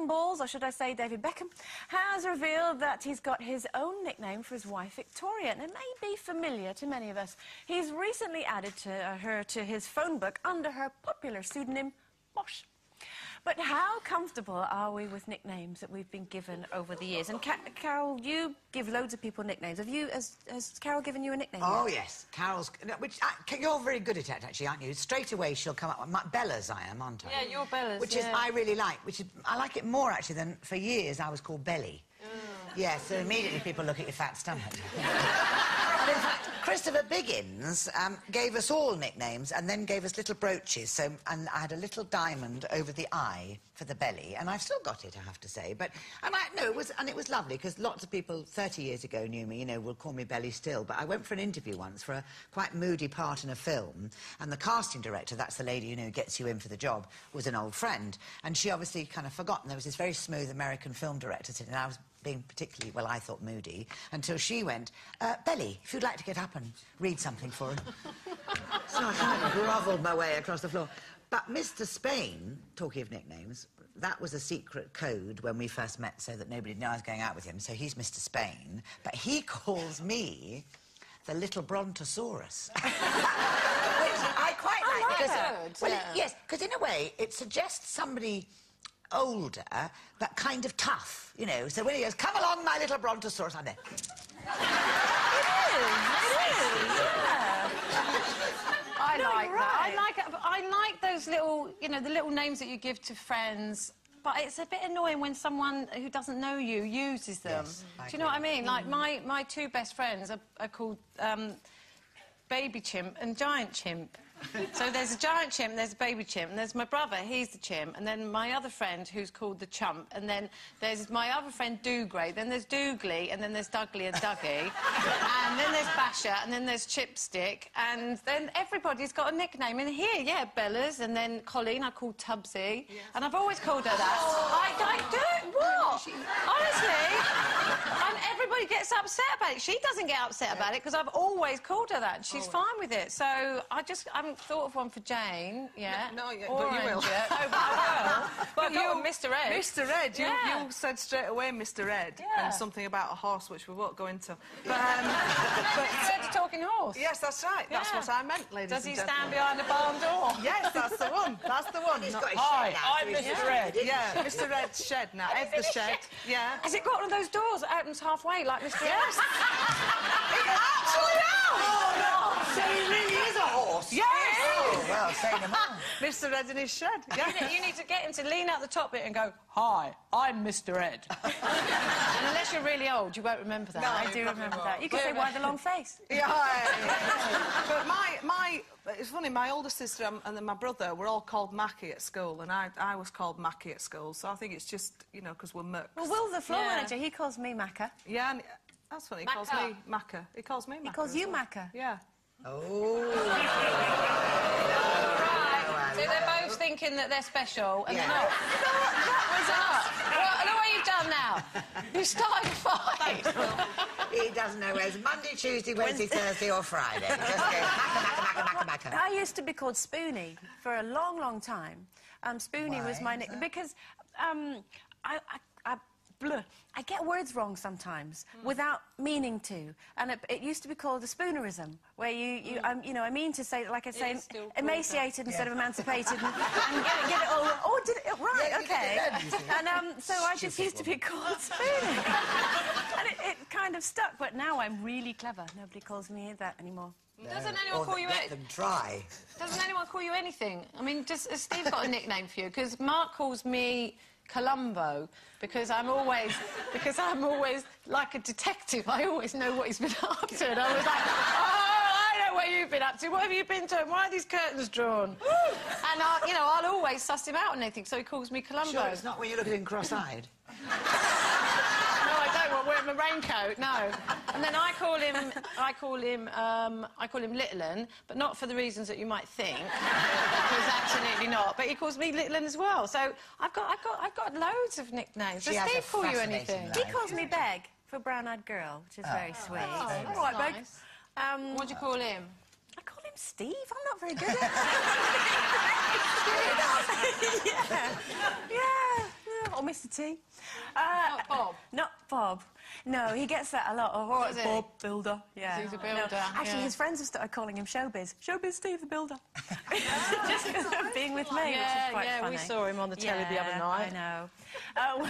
John Balls, or should I say David Beckham, has revealed that he's got his own nickname for his wife, Victoria, and it may be familiar to many of us. He's recently added her to his phone book under her popular pseudonym, Bosh. But how comfortable are we with nicknames that we've been given over the years? And Carol, you give loads of people nicknames. Has Carol given you a nickname? Oh, yet? yes. Carol's... you're very good at it, actually, aren't you? Straight away she'll come up with... Bella's I am, aren't I? Yeah, you're Bella's, Which is, I really like. I like it more, actually, than for years I was called Belly. Yeah, so immediately people look at your fat stomach. And in fact, Christopher Biggins gave us all nicknames and then gave us little brooches. And I had a little diamond over the eye for the belly, and I've still got it, I have to say. It was lovely, because lots of people 30 years ago knew me, you know, will call me Belly still. But I went for an interview once for a quite moody part in a film, and the casting director, that's the lady, you know, who gets you in for the job, was an old friend. And she obviously kind of forgotten there was this very smooth American film director sitting, and I was being particularly, well, I thought moody, until she went, Belly, if you'd like to get up and read something for her. So I kind of grovelled my way across the floor. But Mr. Spain, talking of nicknames, that was a secret code when we first met so that nobody knew I was going out with him, so he's Mr. Spain, but he calls me the little Brontosaurus. Which I quite like. Because, well, yes, because in a way it suggests somebody older, but kind of tough, you know. So when he goes, come along, my little Brontosaurus, I'm there. It is, yeah. I like that. I like those little, you know, the little names that you give to friends. But it's a bit annoying when someone who doesn't know you uses them. Yes, do you know what I mean? Like, my two best friends are called Baby Chimp and Giant Chimp. So there's a giant chimp, and there's a baby chimp, and there's my brother, he's the chimp, and then my other friend, who's called the chump, and then there's my other friend, Doogray, then there's Doogly, and then there's Dougly and Dougie, and then there's Basher, and then there's Chipstick, and then everybody's got a nickname in here, yeah, Bella's, and then Colleen, I called Tubbsy, and I've always called her that. I do, what? Honestly, and everybody gets upset about it. She doesn't get upset about it, because I've always called her that, and she's fine with it, so I haven't thought of one for Jane, yeah. No, but you will. No, but I will. But you, Mr. Ed. Mr. Ed, you said straight away Mr. Ed, and something about a horse, which we won't go into. But you said a talking horse? Yes, that's right. That's what I meant, ladies Does and he gentlemen. stand behind the barn door? Yes, that's the one. That's the one. He's got his Hi, shed now, I'm Mr. Ed. Yeah, Mr. Ed's shed now. Ed's the shed. Yeah. Has it got one of those doors that opens halfway, like Mr. Ed? Yes. It actually has. Oh, no. So he really is a horse? Yes. Oh, well, say no more. Mr. Ed in his shed. Yeah. You need to get him to lean out the top bit and go, hi, I'm Mr. Ed. And unless you're really old, you won't remember that. No, I do remember that. You can say, why the long face? Yeah. But it's funny, my older sister and then my brother were all called Mackie at school, and I was called Mackie at school, so I think it's just, you know, because we're Mucks. Well, Will, the floor manager, he calls me Macca. Yeah, and that's funny, he calls me Macca. He calls me Macca. He calls you Macca. Yeah. Oh. So they're both thinking that they're special, and they're not. That Well, look what you've done now. You started a fight. He doesn't know whether it's Monday, Tuesday, Wednesday, Thursday or Friday. He just goes Macca. I used to be called Spoonie for a long, long time. Spoonie was my nickname because I get words wrong sometimes without meaning to, and it used to be called a spoonerism, where you know, I mean to say, like I say, emaciated instead of emancipated, and get it all. Oh, did it right? Yeah, okay. And so I just used to be called Spoonie, and it kind of stuck. But now I'm really clever. Nobody calls me that anymore. Doesn't anyone call you let them try. Doesn't anyone call you anything? I mean, has Steve got a nickname for you? Because Mark calls me Columbo because I'm always like a detective. I always know what he's been up to, and I was like, oh, I know what you've been up to. What have you been doing? Why are these curtains drawn? And you know, I'll always suss him out on anything, so he calls me Columbo. Sure, it's not when you look at him cross-eyed. No, I don't want to wear my raincoat, no. And then I call him Little 'Un, but not for the reasons that you might think. Because absolutely not. But he calls me Little 'Un as well. So I've got loads of nicknames. Does Steve call you anything? He calls me Beg for brown-eyed girl, which is very sweet. Oh, all right, Beg. Nice. What do you call him? I call him Steve. I'm not very good at it. Yeah. Or Mr T. Not Bob. Not Bob. No, he gets that a lot. Oh, all right, Does he? Bob, builder. Yeah. He's a builder, Actually, yeah. his friends have started calling him Showbiz. Showbiz Steve the builder. Just because of being with me, which is quite funny. We saw him on the telly the other night. I know.